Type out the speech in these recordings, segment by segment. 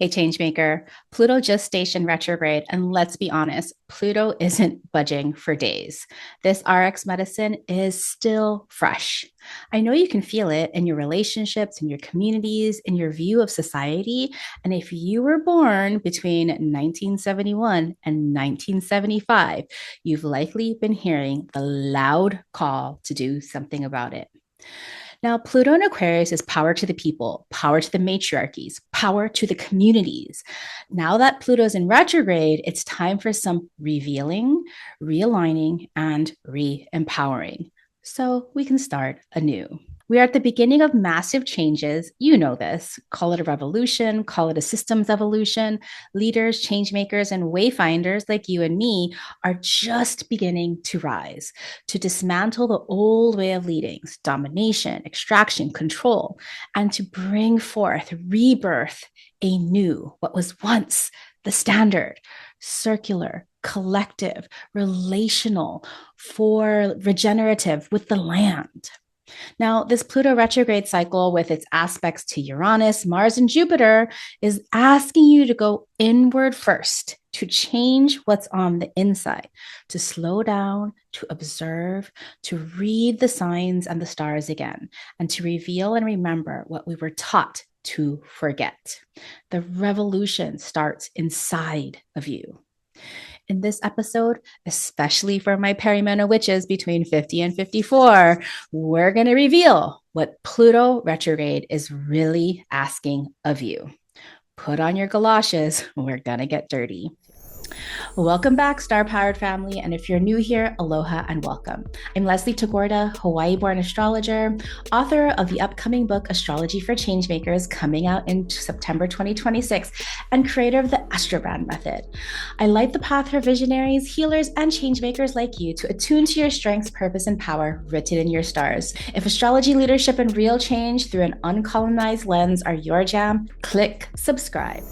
Hey, Changemaker, Pluto just stationed retrograde, and let's be honest, Pluto isn't budging for days. This RX medicine is still fresh. I know you can feel it in your relationships, in your communities, in your view of society. And if you were born between 1971 and 1975, you've likely been hearing the loud call to do something about it. Now, Pluto in Aquarius is power to the people, power to the matriarchies, power to the communities. Now that Pluto's in retrograde, it's time for some revealing, realigning, and re empowering. So we can start anew. We are at the beginning of massive changes. You know this. Call it a revolution, call it a systems evolution. Leaders, change makers, and wayfinders like you and me are just beginning to rise, to dismantle the old way of leading, domination, extraction, control, and to bring forth, rebirth, a new, what was once the standard, circular, collective, relational, for regenerative with the land. Now, this Pluto retrograde cycle, with its aspects to Uranus, Mars, and Jupiter, is asking you to go inward first, to change what's on the inside, to slow down, to observe, to read the signs and the stars again, and to reveal and remember what we were taught to forget. The revolution starts inside of you. In this episode, especially for my perimenopause witches between 50 and 54, we're going to reveal what Pluto retrograde is really asking of you. Put on your galoshes. We're going to get dirty. Welcome back, Star Powered family. And if you're new here, aloha and welcome. I'm Leslie Tagorda, Hawaii born astrologer, author of the upcoming book, Astrology for Changemakers, coming out in September 2026, and creator of the Astrobrand method. I light the path for visionaries, healers, and changemakers like you to attune to your strengths, purpose, and power written in your stars. If astrology, leadership, and real change through an uncolonized lens are your jam, click subscribe.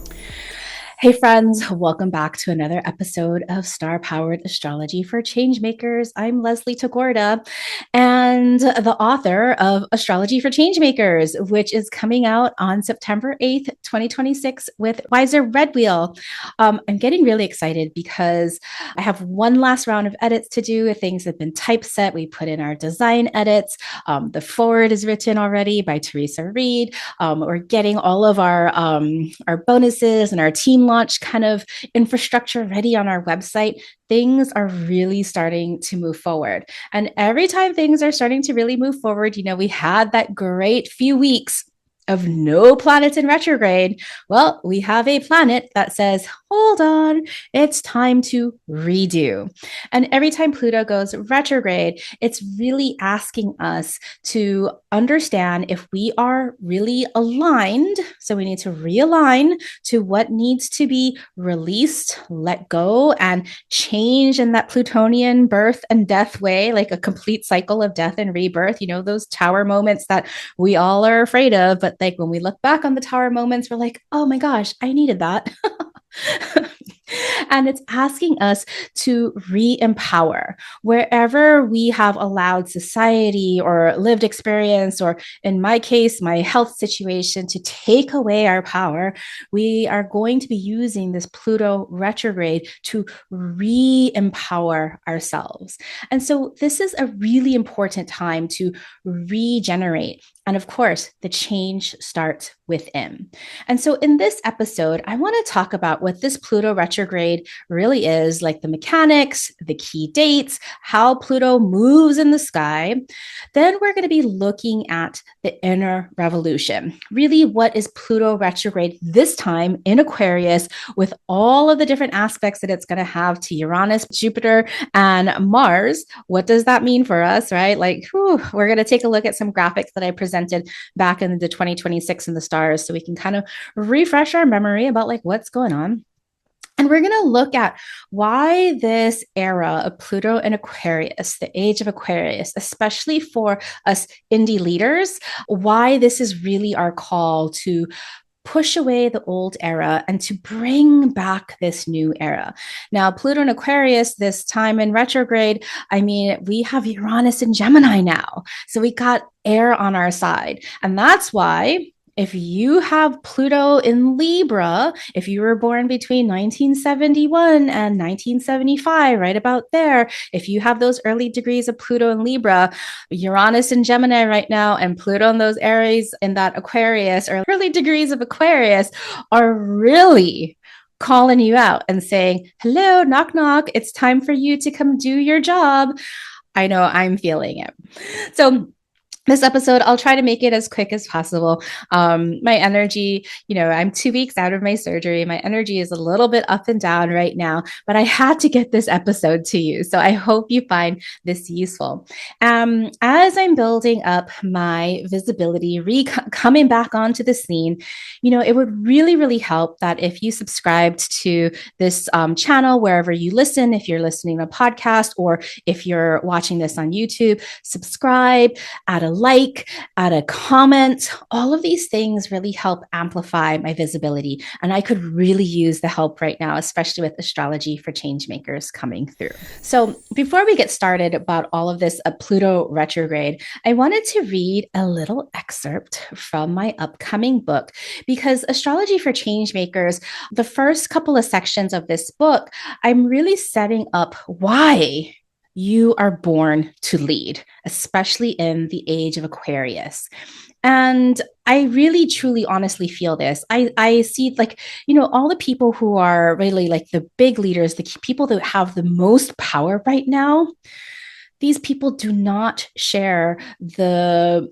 Hey friends, welcome back to another episode of Star Powered Astrology for Changemakers. I'm Leslie Tagorda and the author of Astrology for Changemakers, which is coming out on September 8th, 2026 with Wiser Red Wheel. I'm getting really excited because I have one last round of edits to do. Things have been typeset. We put in our design edits. The forward is written already by Teresa Reed. We're getting all of our bonuses and our team launch kind of infrastructure ready on our website. Things are really starting to move forward. And every time things are starting to really move forward, we had that great few weeks of no planets in retrograde. Well, we have a planet that says, hold on, it's time to redo. And every time Pluto goes retrograde, it's really asking us to understand if we are really aligned. So we need to realign to what needs to be released, let go, and change in that Plutonian birth and death way, like a complete cycle of death and rebirth. Those tower moments that we all are afraid of, but like when we look back on the tower moments, we're like, oh my gosh, I needed that. And it's asking us to re-empower wherever we have allowed society or lived experience, or in my case, my health situation, to take away our power. We are going to be using this Pluto retrograde to re-empower ourselves. And so this is a really important time to regenerate. And of course, the change starts within. And so in this episode, I want to talk about what this Pluto retrograde really is, like the mechanics, the key dates, how Pluto moves in the sky. Then we're going to be looking at the inner revolution. Really, what is Pluto retrograde this time in Aquarius, with all of the different aspects that it's going to have to Uranus, Jupiter, and Mars? What does that mean for us, right? We're going to take a look at some graphics that I presented back in the 2026 in the stars, so we can kind of refresh our memory about what's going on. And we're going to look at why this era of Pluto and Aquarius, the age of Aquarius, especially for us indie leaders, why this is really our call to push away the old era and to bring back this new era. Now, Pluto and Aquarius, this time in retrograde, we have Uranus and Gemini now. So we got air on our side. And that's why if you have Pluto in Libra, if you were born between 1971 and 1975, right about there, if you have those early degrees of Pluto in Libra, Uranus in Gemini right now, and Pluto in those Aries in that Aquarius or early degrees of Aquarius are really calling you out and saying, hello, knock, knock. It's time for you to come do your job. I know I'm feeling it. So this episode, I'll try to make it as quick as possible. My energy, I'm 2 weeks out of my surgery. My energy is a little bit up and down right now, but I had to get this episode to you. So I hope you find this useful. As I'm building up my visibility, coming back onto the scene, it would really, really help that if you subscribed to this channel, wherever you listen, if you're listening to a podcast or if you're watching this on YouTube, subscribe, add a like, add a comment. All of these things really help amplify my visibility. And I could really use the help right now, especially with Astrology for Changemakers coming through. So before we get started about all of this Pluto retrograde, I wanted to read a little excerpt from my upcoming book, because Astrology for Changemakers, the first couple of sections of this book, I'm really setting up why you are born to lead, especially in the age of Aquarius. And I really, truly, honestly feel this. I see all the people who are really like the big leaders, the people that have the most power right now, these people do not share the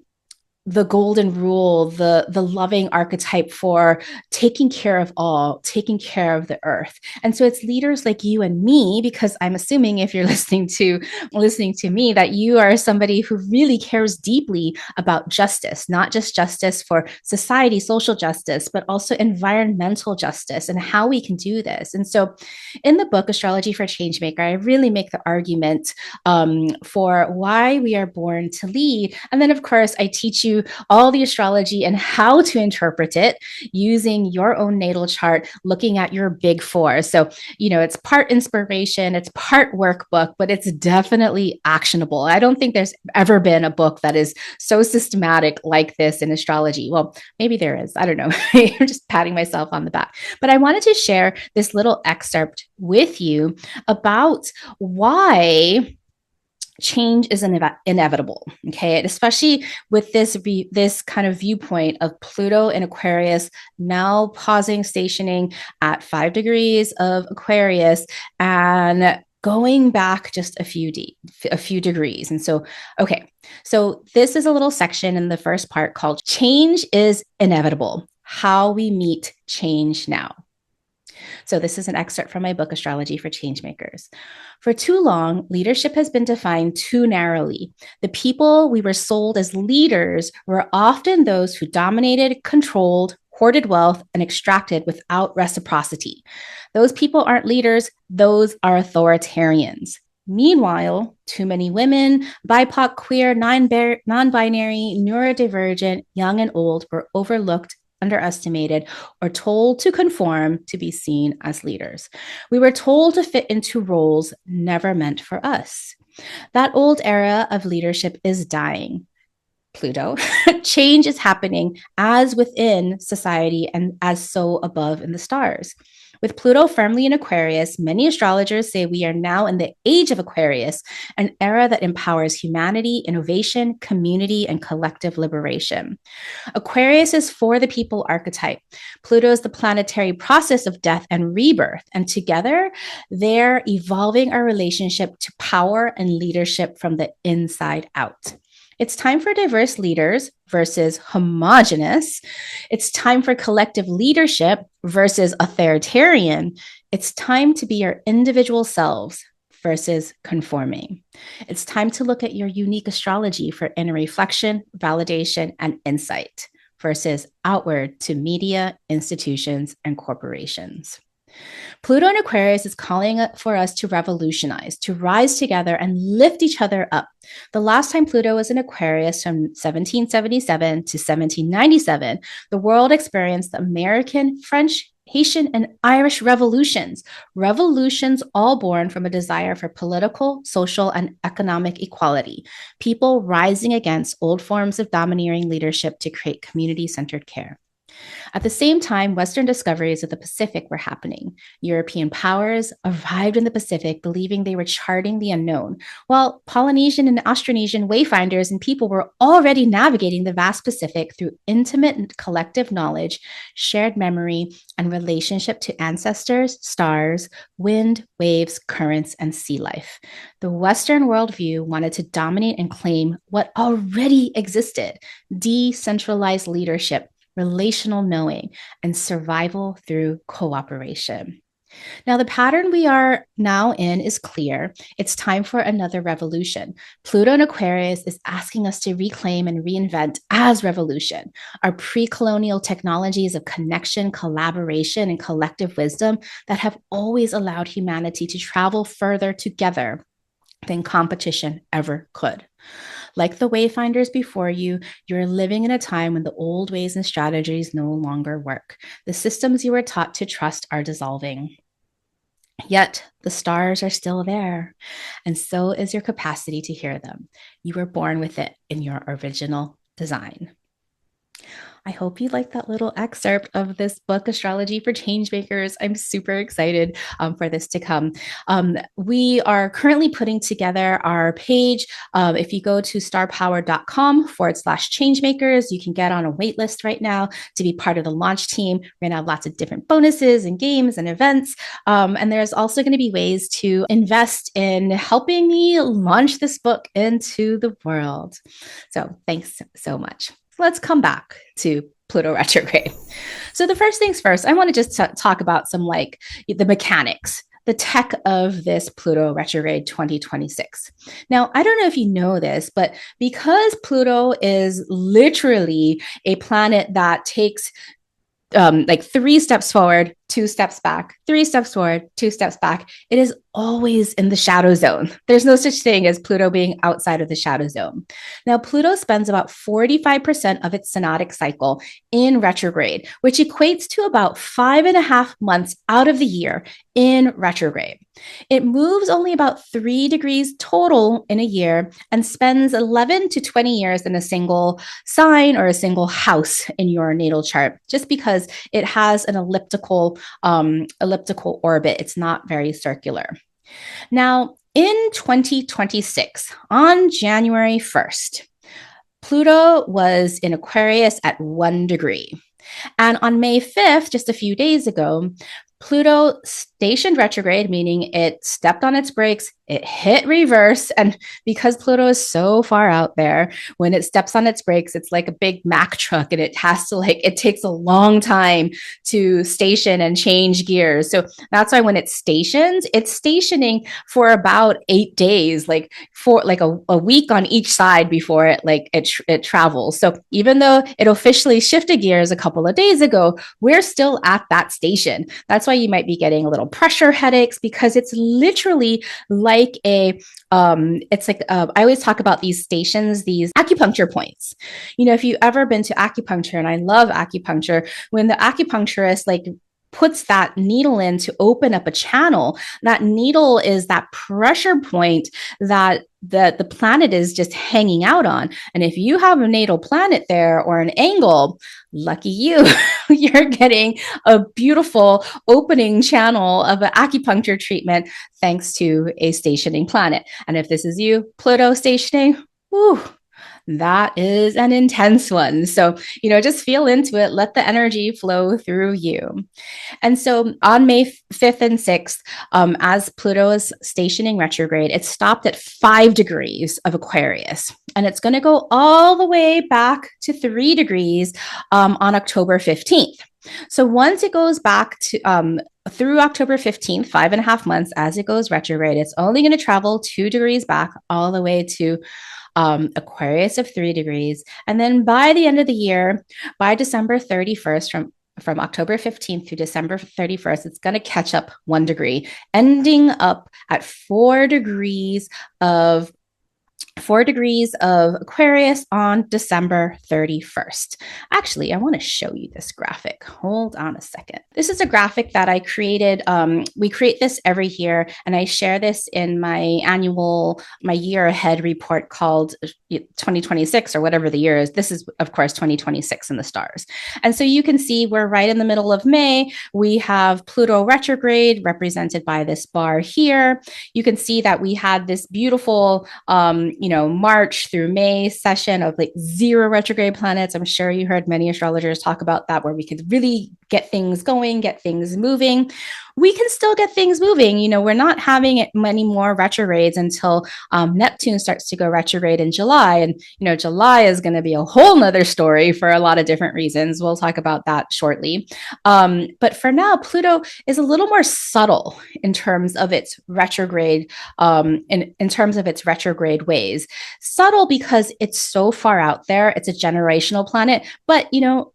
golden rule, the loving archetype for taking care of all, taking care of the earth. And so it's leaders like you and me, because I'm assuming if you're listening to me, that you are somebody who really cares deeply about justice, not just justice for society, social justice, but also environmental justice and how we can do this. And so in the book, Astrology for Changemaker, I really make the argument for why we are born to lead. And then, of course, I teach you all the astrology and how to interpret it using your own natal chart, looking at your big four. So, it's part inspiration, it's part workbook, but it's definitely actionable. I don't think there's ever been a book that is so systematic like this in astrology. Well, maybe there is. I don't know. I'm just patting myself on the back. But I wanted to share this little excerpt with you about why change is inevitable. Okay. And especially with this kind of viewpoint of Pluto in Aquarius, now pausing, stationing at 5 degrees of Aquarius and going back just a few degrees. And so, okay. So this is a little section in the first part called Change is Inevitable: How We Meet Change Now. So this is an excerpt from my book, Astrology for Changemakers. For too long, leadership has been defined too narrowly. The people we were sold as leaders were often those who dominated, controlled, hoarded wealth, and extracted without reciprocity. Those people aren't leaders, those are authoritarians. Meanwhile, too many women, BIPOC, queer, non-binary, neurodivergent, young and old were overlooked, underestimated, or told to conform to be seen as leaders. We were told to fit into roles never meant for us. That old era of leadership is dying. Pluto, change is happening as within society and as so above in the stars. With Pluto firmly in Aquarius, many astrologers say we are now in the age of Aquarius, an era that empowers humanity, innovation, community, and collective liberation. Aquarius is for the people archetype. Pluto is the planetary process of death and rebirth, and together they're evolving our relationship to power and leadership from the inside out. It's time for diverse leaders versus homogenous. It's time for collective leadership versus authoritarian. It's time to be your individual selves versus conforming. It's time to look at your unique astrology for inner reflection, validation, and insight versus outward to media, institutions, and corporations. Pluto in Aquarius is calling for us to revolutionize, to rise together and lift each other up. The last time Pluto was in Aquarius, from 1777 to 1797, the world experienced the American, French, Haitian and Irish revolutions. Revolutions all born from a desire for political, social, and economic equality. People rising against old forms of domineering leadership to create community centered care. At the same time, Western discoveries of the Pacific were happening. European powers arrived in the Pacific believing they were charting the unknown, while Polynesian and Austronesian wayfinders and people were already navigating the vast Pacific through intimate and collective knowledge, shared memory, and relationship to ancestors, stars, wind, waves, currents, and sea life. The Western worldview wanted to dominate and claim what already existed: decentralized leadership, relational knowing, and survival through cooperation. Now, the pattern we are now in is clear. It's time for another revolution. Pluto in Aquarius is asking us to reclaim and reinvent as revolution. Our pre-colonial technologies of connection, collaboration, and collective wisdom that have always allowed humanity to travel further together than competition ever could. Like the wayfinders before you, you're living in a time when the old ways and strategies no longer work. The systems you were taught to trust are dissolving. Yet the stars are still there, and so is your capacity to hear them. You were born with it in your original design. I hope you like that little excerpt of this book, Astrology for Changemakers. I'm super excited for this to come. We are currently putting together our page. If you go to starpower.com/changemakers, you can get on a wait list right now to be part of the launch team. We're going to have lots of different bonuses and games and events. And there's also going to be ways to invest in helping me launch this book into the world. So thanks so much. Let's come back to Pluto retrograde. So the first things first, I want to just talk about some like the mechanics, the tech of this Pluto retrograde 2026. Now, I don't know if you know this, but because Pluto is literally a planet that takes like 3 steps forward, 2 steps back, 3 steps forward, 2 steps back, it is always in the shadow zone. There's no such thing as Pluto being outside of the shadow zone. Now, Pluto spends about 45% of its synodic cycle in retrograde, which equates to about 5.5 months out of the year in retrograde. It moves only about 3 degrees total in a year and spends 11 to 20 years in a single sign or a single house in your natal chart, just because it has an elliptical orbit. It's not very circular. Now, in 2026, on January 1st, Pluto was in Aquarius at 1 degree. And on May 5th, just a few days ago, Pluto stationed retrograde, meaning it stepped on its brakes, it hit reverse. And because Pluto is so far out there, when it steps on its brakes, it's like a big Mack truck and it has to it takes a long time to station and change gears. So that's why when it stations, it's stationing for about 8 days, like for like a week on each side before it travels. So even though it officially shifted gears a couple of days ago, we're still at that station. That's why you might be getting a little pressure headaches, because it's literally like I always talk about these stations, these acupuncture points. You know, if you've ever been to acupuncture, and I love acupuncture, when the acupuncturist puts that needle in to open up a channel, that needle is that pressure point that the planet is just hanging out on. And if you have a natal planet there or an angle, lucky you, you're getting a beautiful opening channel of an acupuncture treatment thanks to a stationing planet. And if this is you, Pluto stationing, whew, that is an intense one. So, just feel into it. Let the energy flow through you. And so on May 5th and 6th, as Pluto is stationing retrograde, it stopped at 5 degrees of Aquarius. And it's going to go all the way back to 3 degrees on October 15th. So once it goes back to through October 15th, 5.5 months as it goes retrograde, it's only going to travel 2 degrees back all the way to Aquarius of 3 degrees. And then by the end of the year, by December 31st, from October 15th to December 31st, it's going to catch up 1 degree, ending up at 4 degrees of 4 degrees of Aquarius on December 31st. Actually, I want to show you this graphic. Hold on a second. This is a graphic that I created. We create this every year, and I share this in my year ahead report called 2026 or whatever the year is. This is, of course, 2026 in the stars. And so you can see we're right in the middle of May. We have Pluto retrograde represented by this bar here. You can see that we had this beautiful, March through May session of like 0 retrograde planets. I'm sure you heard many astrologers talk about that, where we could really get things going, get things moving. We can still get things moving. We're not having many more retrogrades until Neptune starts to go retrograde in July. And, July is going to be a whole nother story for a lot of different reasons. We'll talk about that shortly. But for now, Pluto is a little more subtle in terms of its retrograde, in terms of its retrograde ways. Subtle because it's so far out there. It's a generational planet. But,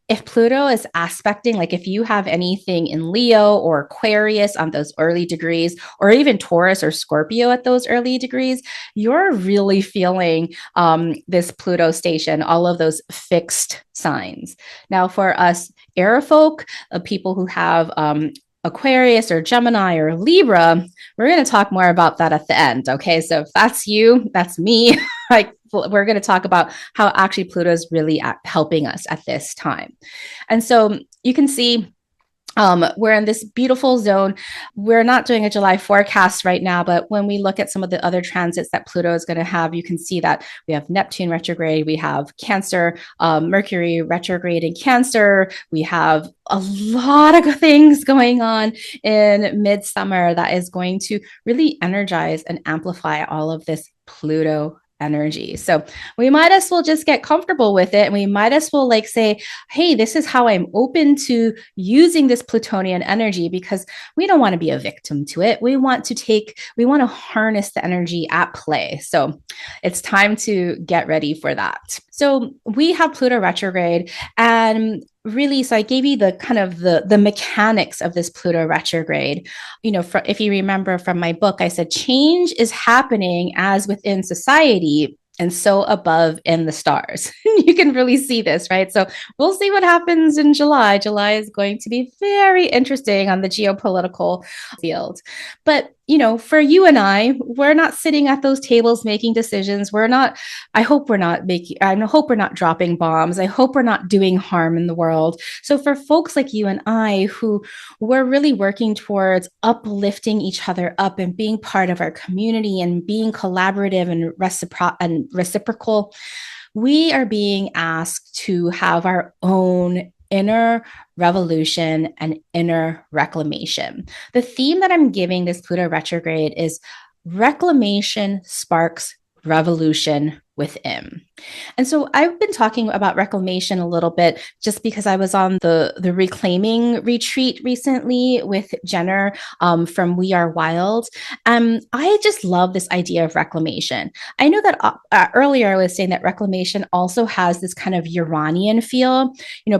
if Pluto is aspecting, like if you have anything in Leo or Aquarius on those early degrees, or even Taurus or Scorpio at those early degrees, you're really feeling this Pluto station, all of those fixed signs. Now, for us air folk, people who have Aquarius or Gemini or Libra, we're going to talk more about that at the end. Okay. So if that's you, that's me. Like, we're going to talk about how actually Pluto is really helping us at this time. And so you can see we're in this beautiful zone. We're not doing a July forecast right now, but when we look at some of the other transits that Pluto is going to have, you can see that we have Neptune retrograde, we have Cancer, Mercury retrograde in Cancer. We have a lot of things going on in midsummer that is going to really energize and amplify all of this Pluto energy. So we might as well just get comfortable with it. And we might as well say, hey, this is how I'm open to using this Plutonian energy, because we don't want to be a victim to it. We want to harness the energy at play. So it's time to get ready for that. So we have Pluto retrograde, and really, so I gave you the kind of the mechanics of this Pluto retrograde. If you remember from my book, I said change is happening as within society and so above in the stars. You can really see this, right? So we'll see what happens in July. July is going to be very interesting on the geopolitical field. But for you and I, we're not sitting at those tables making decisions. I hope we're not dropping bombs. I hope we're not doing harm in the world. So for folks like you and I, who we're really working towards uplifting each other up and being part of our community and being collaborative and reciprocal, we are being asked to have our own inner revolution and inner reclamation. The theme that I'm giving this Pluto retrograde is reclamation sparks revolution within. And so I've been talking about reclamation a little bit just because I was on the reclaiming retreat recently with Jenner from We Are Wild. I just love this idea of reclamation. I know that earlier I was saying that reclamation also has this kind of Uranian feel.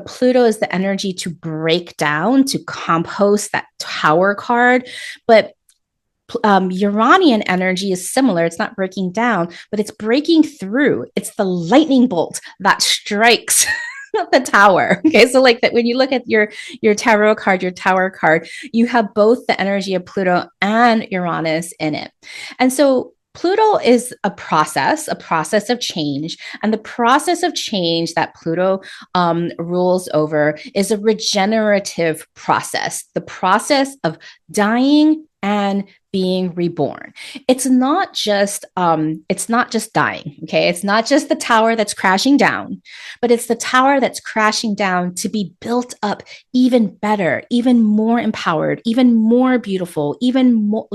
Pluto is the energy to break down, to compost, that tower card, but Uranian energy is similar. It's not breaking down, but it's breaking through. It's the lightning bolt that strikes the tower. Okay. So that when you look at your tarot card, your tower card, you have both the energy of Pluto and Uranus in it. And so Pluto is a process of change. And the process of change that Pluto rules over is a regenerative process, the process of dying and being reborn. It's not just dying. Okay. It's not just the tower that's crashing down, but it's the tower that's crashing down to be built up even better, even more empowered, even more beautiful, even more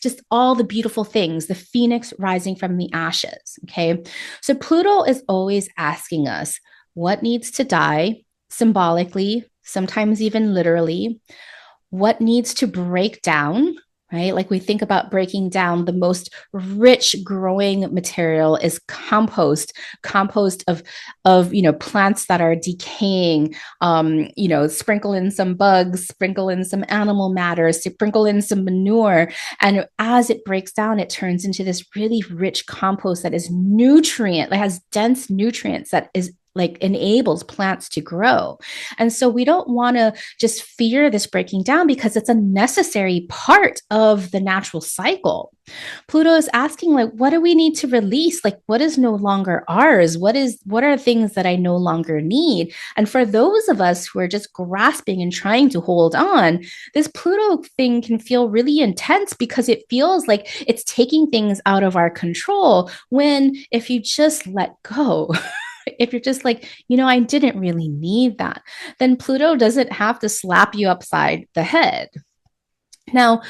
just all the beautiful things, the phoenix rising from the ashes. Okay. So Pluto is always asking us what needs to die symbolically, sometimes even literally, what needs to break down right? Like we think about breaking down the most rich growing material is compost of plants that are decaying. Sprinkle in some bugs, sprinkle in some animal matter, sprinkle in some manure, and as it breaks down, it turns into this really rich compost that is nutrient, that has dense nutrients that is like enables plants to grow. And so we don't want to just fear this breaking down because it's a necessary part of the natural cycle. Pluto is asking, like, what do we need to release? Like, what is no longer ours? What are things that I no longer need? And for those of us who are just grasping and trying to hold on, this Pluto thing can feel really intense because it feels like it's taking things out of our control, when if you just let go, if you're just like, I didn't really need that, then Pluto doesn't have to slap you upside the head. Now,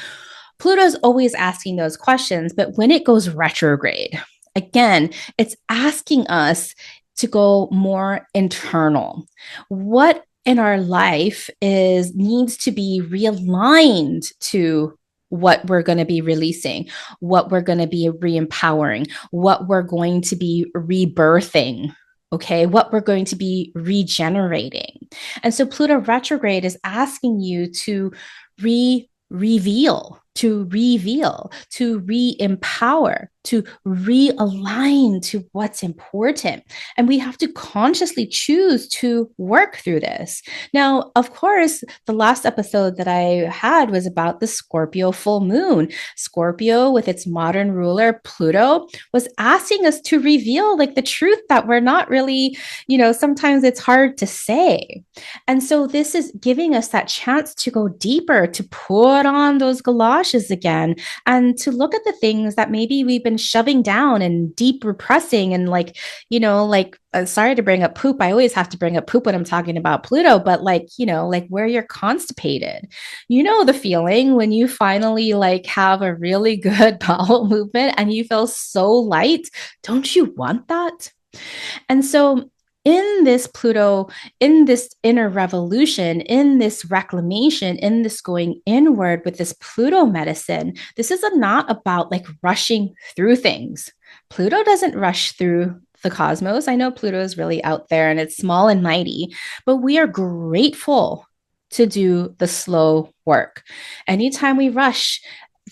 Pluto's always asking those questions, but when it goes retrograde, again, it's asking us to go more internal. What in our life is needs to be realigned to what we're going to be releasing, what we're going to be re-empowering, what we're going to be rebirthing, okay, what we're going to be regenerating. And so Pluto retrograde is asking you to reveal, to re-empower, to realign to what's important. And we have to consciously choose to work through this. Now, of course, the last episode that I had was about the Scorpio full moon. Scorpio, with its modern ruler, Pluto, was asking us to reveal like the truth that we're not really, sometimes it's hard to say. And so this is giving us that chance to go deeper, to put on those galoshes again, and to look at the things that maybe we've been shoving down and deep repressing. And sorry to bring up poop. I always have to bring up poop when I'm talking about Pluto, but like where you're constipated, the feeling when you finally like have a really good bowel movement and you feel so light. Don't you want that? And so in this Pluto, in this inner revolution, in this reclamation, in this going inward with this Pluto medicine, this is not about like rushing through things. Pluto doesn't rush through the cosmos. I know Pluto is really out there and it's small and mighty, but we are grateful to do the slow work. Anytime we rush,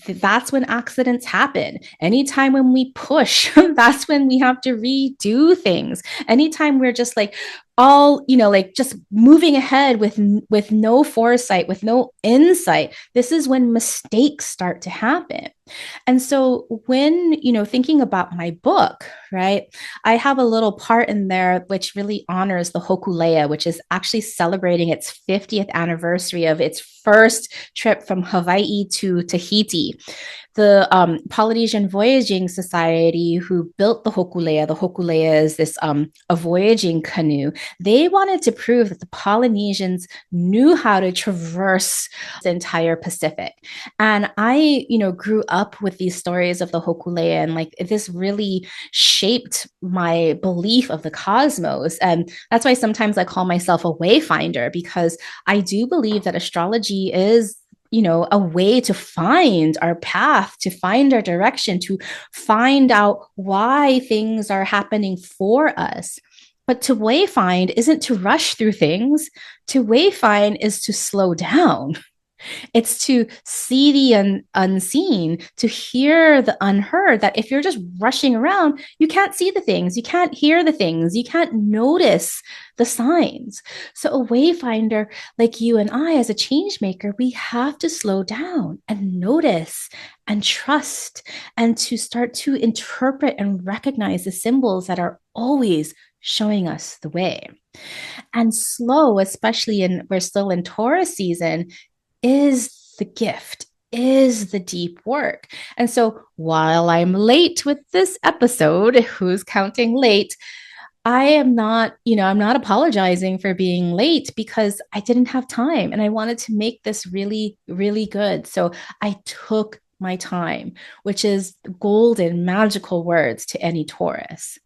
that's when accidents happen. Anytime when we push, that's when we have to redo things. Anytime we're just like like just moving ahead with no foresight, with no insight, this is when mistakes start to happen. And so when, thinking about my book, right, I have a little part in there which really honors the Hokulea, which is actually celebrating its 50th anniversary of its first trip from Hawaii to Tahiti. The Polynesian Voyaging Society, who built the Hokulea is this a voyaging canoe. They wanted to prove that the Polynesians knew how to traverse the entire Pacific. And I, grew up with these stories of the Hokulea, and like this really shaped my belief of the cosmos. And that's why sometimes I call myself a wayfinder, because I do believe that astrology is a way to find our path, to find our direction, to find out why things are happening for us. But to wayfind isn't to rush through things. To wayfind is to slow down. It's to see the unseen, to hear the unheard, that if you're just rushing around, you can't see the things, you can't hear the things, you can't notice the signs. So a wayfinder like you and I, as a change maker, we have to slow down and notice and trust, and to start to interpret and recognize the symbols that are always showing us the way. And slow, especially we're still in Taurus season, is the gift, is the deep work. And so while I'm late with this episode, who's counting late? I am not, I'm not apologizing for being late, because I didn't have time and I wanted to make this really, really good. So I took my time, which is golden, magical words to any Taurus.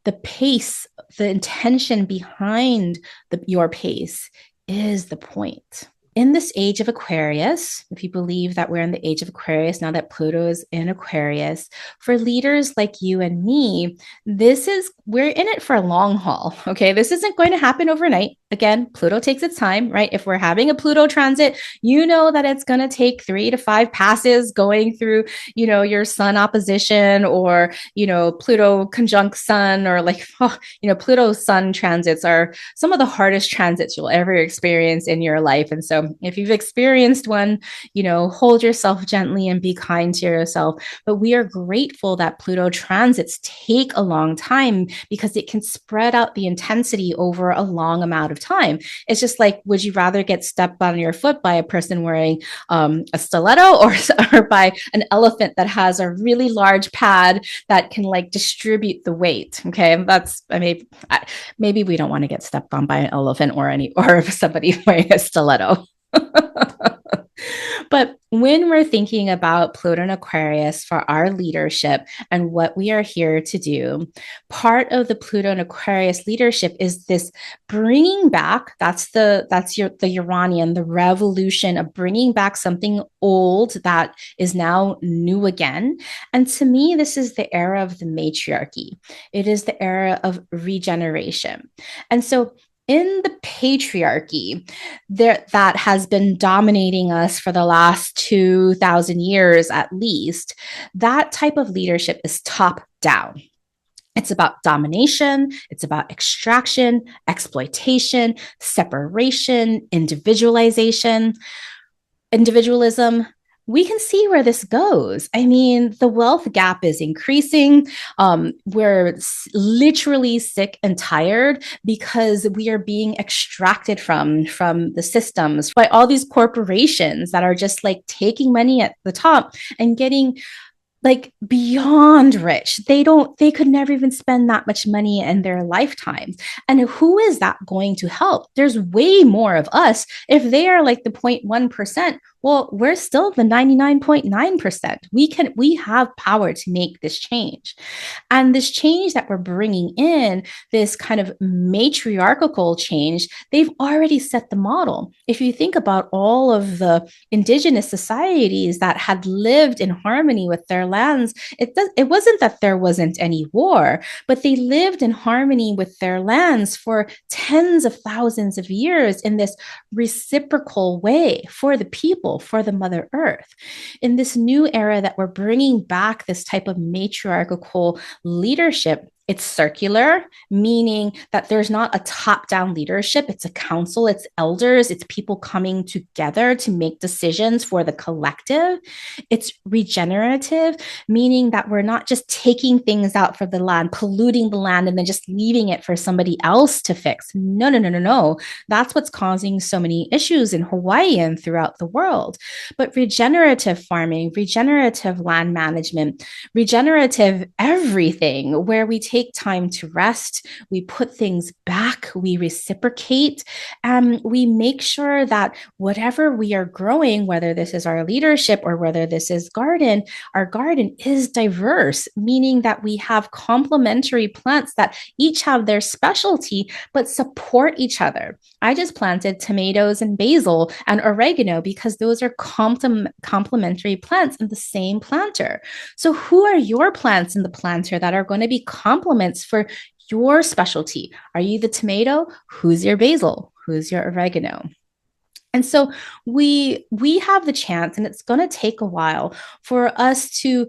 The pace, the intention behind your pace is the point. in this age of Aquarius, if you believe that we're in the age of Aquarius now that Pluto is in Aquarius, for leaders like you and me, we're in it for a long haul. Okay. This isn't going to happen overnight. Again, Pluto takes its time, right? If we're having a Pluto transit, you know that it's going to take 3 to 5 passes going through, your sun opposition or, Pluto conjunct sun or like, Pluto sun transits are some of the hardest transits you'll ever experience in your life. And so if you've experienced one, hold yourself gently and be kind to yourself. But we are grateful that Pluto transits take a long time because it can spread out the intensity over a long amount of time. It's just like, would you rather get stepped on your foot by a person wearing a stiletto or by an elephant that has a really large pad that can like distribute the weight? Okay. Maybe we don't want to get stepped on by an elephant or somebody wearing a stiletto. But when we're thinking about Pluto and Aquarius for our leadership and what we are here to do, part of the Pluto and Aquarius leadership is this bringing back. The Uranian, the revolution of bringing back something old that is now new again. And to me, this is the era of the matriarchy. It is the era of regeneration. And so in the patriarchy that has been dominating us for the last 2,000 years at least, that type of leadership is top down. It's about domination, it's about extraction, exploitation, separation, individualism. We can see where this goes. I mean, the wealth gap is increasing. We're literally sick and tired because we are being extracted from the systems by all these corporations that are just like taking money at the top and getting like beyond rich. They could never even spend that much money in their lifetimes. And who is that going to help? There's way more of us. If they are like the 0.1%, well, we're still the 99.9%. We have power to make this change. And this change that we're bringing in, this kind of matriarchal change, they've already set the model. If you think about all of the indigenous societies that had lived in harmony with their lands, it wasn't that there wasn't any war, but they lived in harmony with their lands for tens of thousands of years in this reciprocal way for the people, for the Mother Earth. In this new era that we're bringing back this type of matriarchal leadership, it's circular, meaning that there's not a top-down leadership. It's a council, it's elders, it's people coming together to make decisions for the collective. It's regenerative, meaning that we're not just taking things out for the land, polluting the land, and then just leaving it for somebody else to fix. No, no, no, no, no. That's what's causing so many issues in Hawaii and throughout the world. But regenerative farming, regenerative land management, regenerative everything, where we take time to rest, we put things back, we reciprocate, and we make sure that whatever we are growing, whether this is our leadership or whether this is our garden is diverse, meaning that we have complementary plants that each have their specialty but support each other. I just planted tomatoes and basil and oregano because those are complementary plants in the same planter. So who are your plants in the planter that are going to be complements for your specialty? Are you the tomato? Who's your basil? Who's your oregano? And so we have the chance, and it's going to take a while for us to,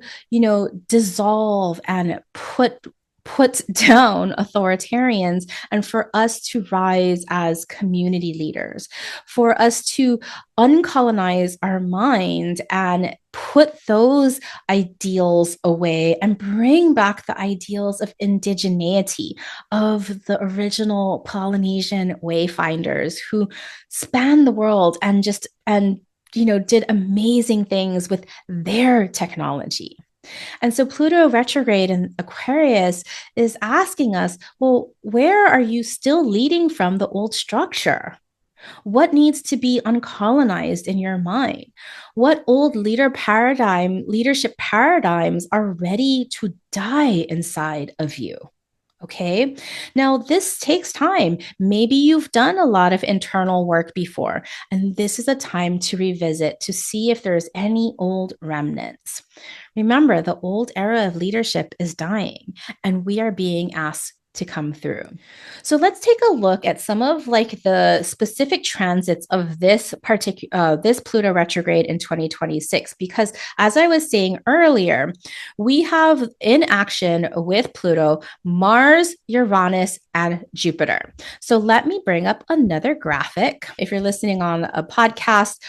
dissolve and put down authoritarians and for us to rise as community leaders, for us to uncolonize our mind and put those ideals away and bring back the ideals of indigeneity, of the original Polynesian wayfinders who spanned the world and did amazing things with their technology. And so Pluto retrograde in Aquarius is asking us, well, where are you still leading from the old structure? What needs to be uncolonized in your mind? What old leadership paradigms are ready to die inside of you? Okay. Now, this takes time. Maybe you've done a lot of internal work before, and this is a time to revisit to see if there's any old remnants. Remember, the old era of leadership is dying, and we are being asked to come through. So let's take a look at some of like the specific transits of this particular this Pluto retrograde in 2026, because as I was saying earlier, we have in action with Pluto Mars, Uranus, and Jupiter. So let me bring up another graphic. If you're listening on a podcast,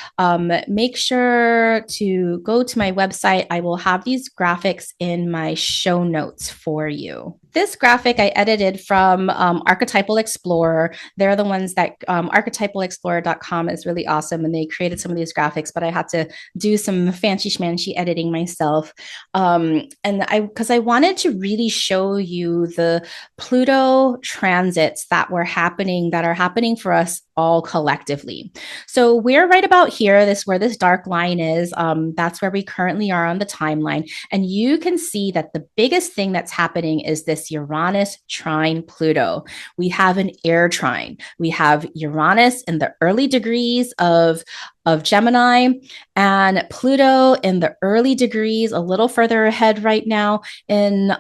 make sure to go to my website. I will have these graphics in my show notes for you. This graphic I edited from Archetypal Explorer. They're the ones that archetypalexplorer.com is really awesome, and they created some of these graphics, but I had to do some fancy schmancy editing myself. Because I wanted to really show you the Pluto transits that are happening for us all collectively. So we're right about here. This where this dark line is. That's where we currently are on the timeline. And you can see that the biggest thing that's happening is this Uranus trine Pluto. We have an air trine. We have Uranus in the early degrees of Gemini and Pluto in the early degrees, a little further ahead right now in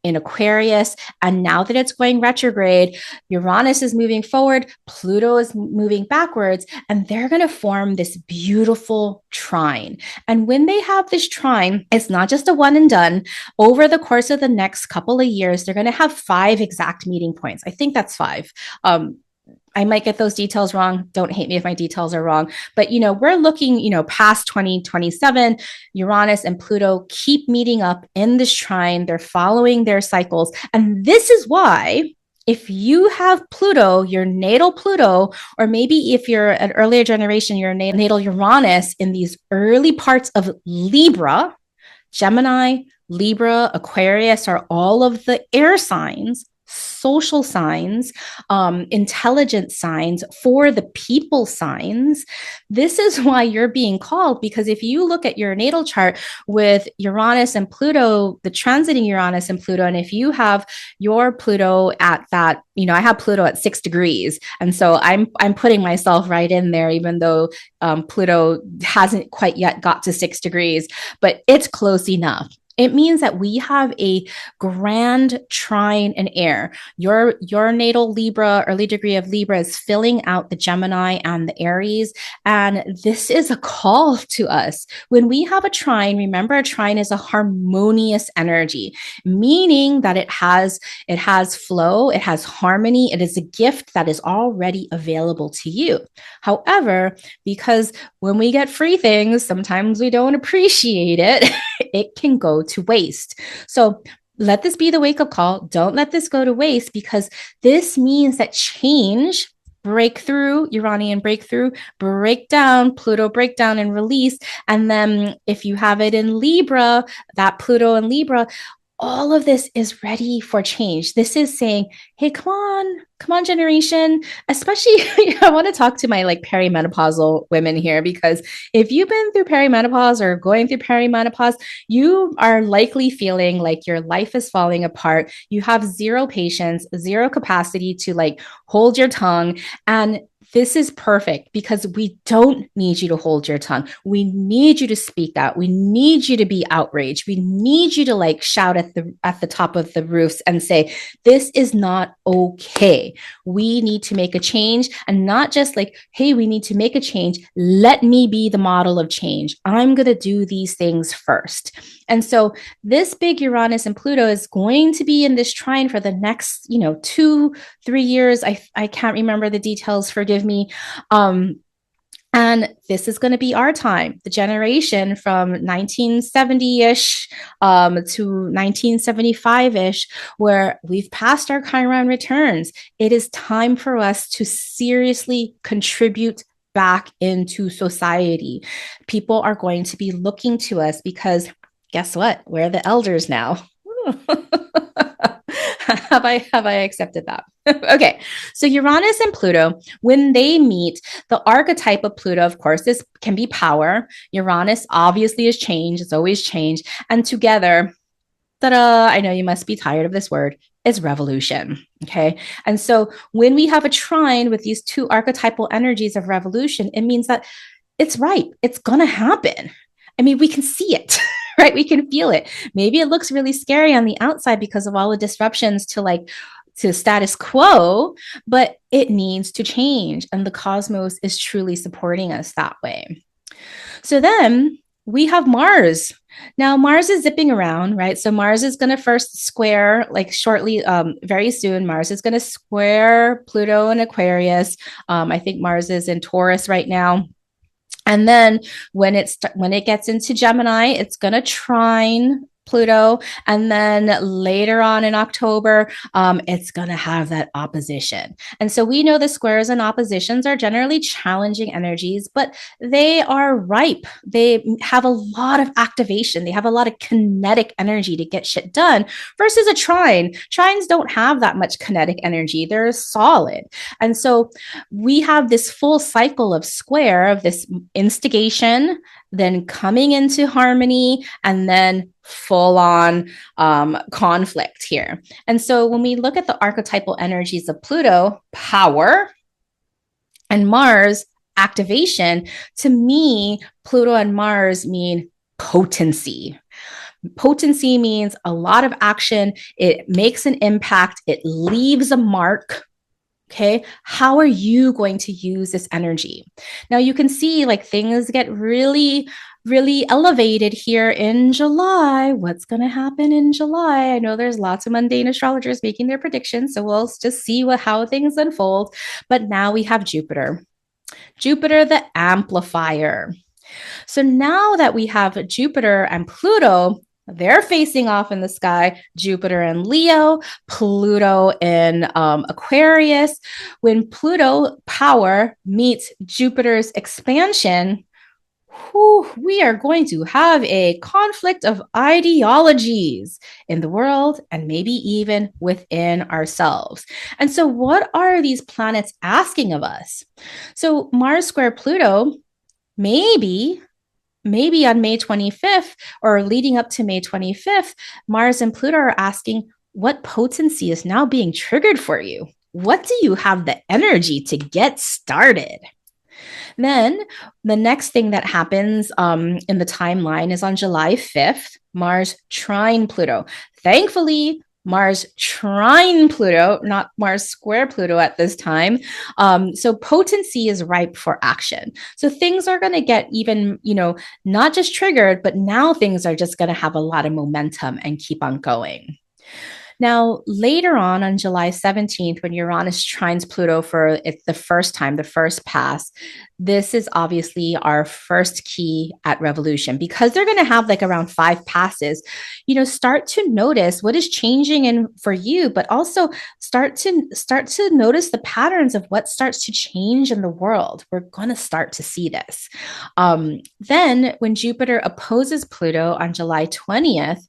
Aquarius. And now that it's going retrograde, Uranus is moving forward, Pluto is moving backwards, and they're going to form this beautiful trine. And when they have this trine, it's not just a one and done. Over the course of the next couple of years, they're going to have 5 exact meeting points. I think that's 5. I might get those details wrong. Don't hate me if my details are wrong. But, we're looking, past 2027, Uranus and Pluto keep meeting up in this trine. They're following their cycles. And this is why if you have Pluto, your natal Pluto, or maybe if you're an earlier generation, your natal Uranus in these early parts of Libra, Gemini, Libra, Aquarius are all of the air signs, social signs, intelligent signs, for the people signs. This is why you're being called, because if you look at your natal chart with Uranus and Pluto, the transiting Uranus and Pluto, and if you have your Pluto at that, I have Pluto at 6 degrees. And so I'm putting myself right in there, even though Pluto hasn't quite yet got to 6 degrees, but it's close enough. It means that we have a grand trine in air. Your natal Libra, early degree of Libra, is filling out the Gemini and the Aries. And this is a call to us. When we have a trine, remember a trine is a harmonious energy, meaning that it has flow, it has harmony, it is a gift that is already available to you. However, because when we get free things, sometimes we don't appreciate it, it can go to waste. So let this be the wake-up call. Don't let this go to waste, because this means that change, breakthrough, Uranian breakthrough, breakdown, Pluto breakdown and release. And then if you have it in Libra, that Pluto in Libra, all of this is ready for change. This is saying, hey, come on, generation. Especially, I want to talk to my perimenopausal women here, because if you've been through perimenopause or going through perimenopause, you are likely feeling like your life is falling apart. You have zero patience, zero capacity to hold your tongue. And this is perfect, because we don't need you to hold your tongue. We need you to speak out. We need you to be outraged. We need you to shout at the top of the roofs and say, this is not okay. We need to make a change, and not just hey, we need to make a change. Let me be the model of change. I'm going to do these things first. And so this big Uranus and Pluto is going to be in this trine for the next, 2-3 years. I can't remember the details. Forgive me. And this is going to be our time, the generation from 1970-ish to 1975-ish, where we've passed our Chiron returns. It is time for us to seriously contribute back into society. People are going to be looking to us, because guess what? We're the elders now. Have I accepted that? Okay. So Uranus and Pluto, when they meet, the archetype of Pluto, of course, this can be power. Uranus obviously is change. It's always change. And together, ta-da, I know you must be tired of this word, is revolution. Okay. And so when we have a trine with these two archetypal energies of revolution, it means that it's ripe. It's going to happen. I mean, we can see it, right? We can feel it. Maybe it looks really scary on the outside because of all the disruptions to status quo, but it needs to change. And the cosmos is truly supporting us that way. So then we have Mars. Now, Mars is zipping around, right? So Mars is going to first square, like shortly, very soon, Mars is going to square Pluto and Aquarius. I think Mars is in Taurus right now. And then when it gets into Gemini, it's going to trine Pluto. And then later on in October, it's going to have that opposition. And so we know the squares and oppositions are generally challenging energies, but they are ripe. They have a lot of activation. They have a lot of kinetic energy to get shit done versus a trine. Trines don't have that much kinetic energy. They're solid. And so we have this full cycle of square, of this instigation, then coming into harmony, and then full on conflict here. And so when we look at the archetypal energies of Pluto, power, and Mars, activation, to me, Pluto and Mars mean potency. Potency means a lot of action. It makes an impact. It leaves a mark. Okay. How are you going to use this energy? Now you can see like things get really, really elevated here in July. What's going to happen in July? I know there's lots of mundane astrologers making their predictions. So we'll just see how things unfold. But now we have Jupiter, the amplifier. So now that we have Jupiter and Pluto, they're facing off in the sky, Jupiter in Leo, Pluto in Aquarius. When Pluto power meets Jupiter's expansion, we are going to have a conflict of ideologies in the world and maybe even within ourselves. And so what are these planets asking of us? So Mars square Pluto, maybe on May 25th or leading up to May 25th, Mars and Pluto are asking, what potency is now being triggered for you? What do you have the energy to get started? Then the next thing that happens in the timeline is on July 5th, Mars trine Pluto. Thankfully, Mars trine Pluto, not Mars square Pluto at this time. So potency is ripe for action. So things are going to get even, not just triggered, but now things are just going to have a lot of momentum and keep on going. Now, later on July 17th, when Uranus trines Pluto for it the first time, the first pass, this is obviously our first key at revolution because they're going to have like around 5 passes. Start to notice what is changing for you, but also start to notice the patterns of what starts to change in the world. We're going to start to see this. Then when Jupiter opposes Pluto on July 20th,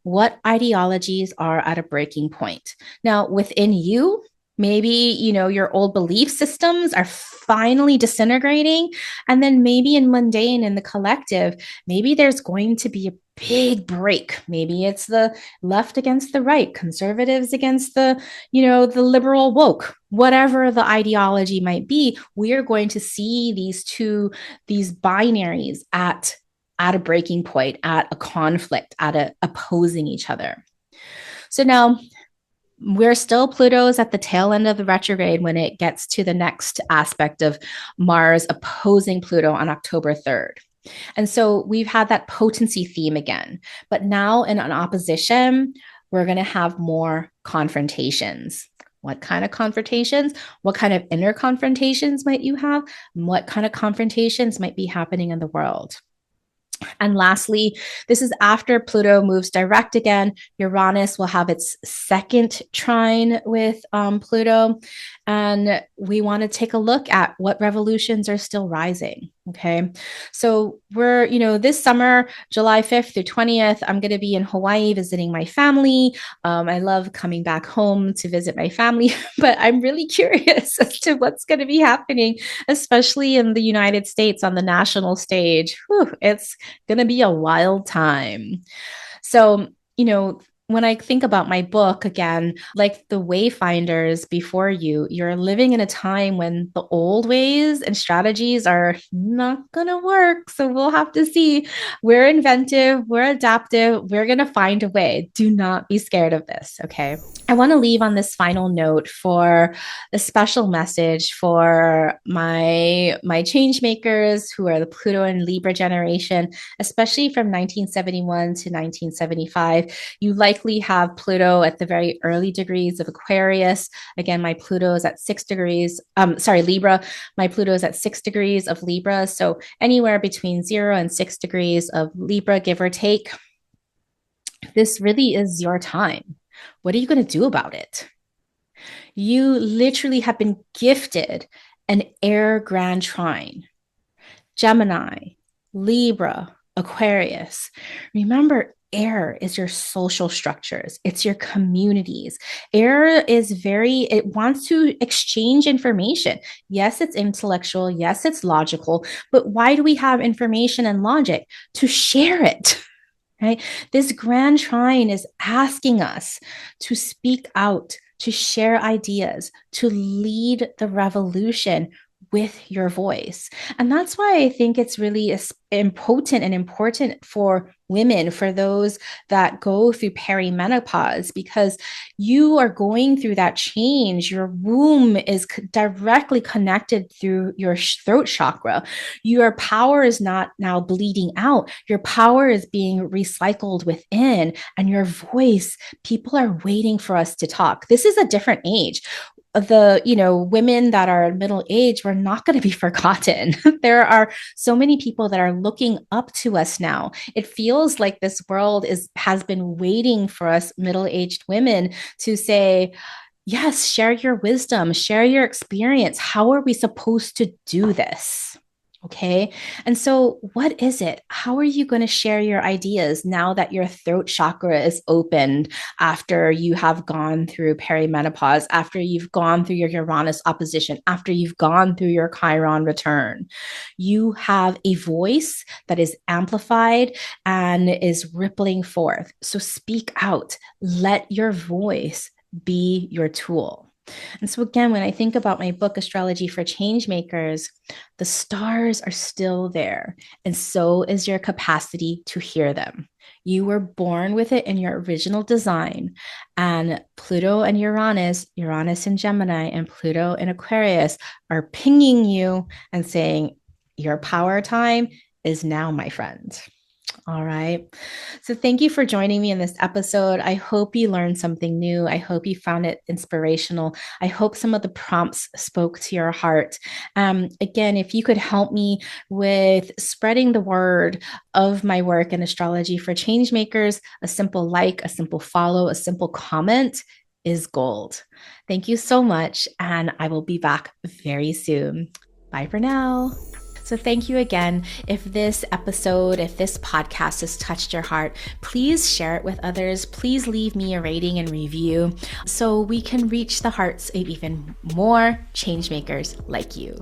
what ideologies are at a breaking point? Now, within you, maybe, your old belief systems are finally disintegrating. And then maybe in mundane, in the collective, maybe there's going to be a big break. Maybe it's the left against the right, conservatives against the liberal woke, whatever the ideology might be. We are going to see these binaries at a breaking point, at a conflict, opposing each other. So now Pluto's at the tail end of the retrograde when it gets to the next aspect of Mars opposing Pluto on October 3rd. And so we've had that potency theme again, but now in an opposition, we're going to have more confrontations. What kind of confrontations? What kind of inner confrontations might you have? What kind of confrontations might be happening in the world? And lastly, this is after Pluto moves direct again. Uranus will have its second trine with Pluto. And we want to take a look at what revolutions are still rising. Okay. So we're, this summer, July 5th through 20th, I'm going to be in Hawaii visiting my family. I love coming back home to visit my family, but I'm really curious as to what's going to be happening, especially in the United States on the national stage. It's going to be a wild time. So, When I think about my book again, like the wayfinders before you, you're living in a time when the old ways and strategies are not going to work. So we'll have to see. We're inventive, we're adaptive, we're going to find a way. Do not be scared of this. Okay. I want to leave on this final note for a special message for my change makers who are the Pluto and Libra generation, especially from 1971 to 1975. You likely have Pluto at the very early degrees of Aquarius. Again, my Pluto is at 6 degrees. Libra. My Pluto is at 6 degrees of Libra. So anywhere between 0 and 6 degrees of Libra, give or take. This really is your time. What are you going to do about it? You literally have been gifted an air grand trine. Gemini, Libra, Aquarius. Remember, air is your social structures, it's your communities. Air is it wants to exchange information. Yes, it's intellectual. Yes, it's logical. But why do we have information and logic? To share it. Right? This grand trine is asking us to speak out, to share ideas, to lead the revolution with your voice. And that's why I think it's really impotent and important for women, for those that go through perimenopause, because you are going through that change. Your womb is directly connected through your throat chakra. Your power is not now bleeding out. Your power is being recycled within, and your voice, people are waiting for us to talk. This is a different age. The women that are middle age, we're not going to be forgotten. There are so many people that are looking up to us now. It feels like this world has been waiting for us middle-aged women to say, yes, share your wisdom, share your experience. How are we supposed to do this? Okay. And so, what is it? How are you going to share your ideas now that your throat chakra is opened after you have gone through perimenopause, after you've gone through your Uranus opposition, after you've gone through your Chiron return? You have a voice that is amplified and is rippling forth. So, speak out. Let your voice be your tool. And so, again, when I think about my book, Astrology for Changemakers, the stars are still there. And so is your capacity to hear them. You were born with it in your original design. And Pluto and Uranus and Gemini, and Pluto and Aquarius are pinging you and saying, your power time is now, my friend. All right. So thank you for joining me in this episode. I hope you learned something new. I hope you found it inspirational. I hope some of the prompts spoke to your heart. Again, if you could help me with spreading the word of my work in Astrology for Changemakers, a simple like, a simple follow, a simple comment is gold. Thank you so much. And I will be back very soon. Bye for now. So thank you again. If this podcast has touched your heart, please share it with others. Please leave me a rating and review so we can reach the hearts of even more change makers like you.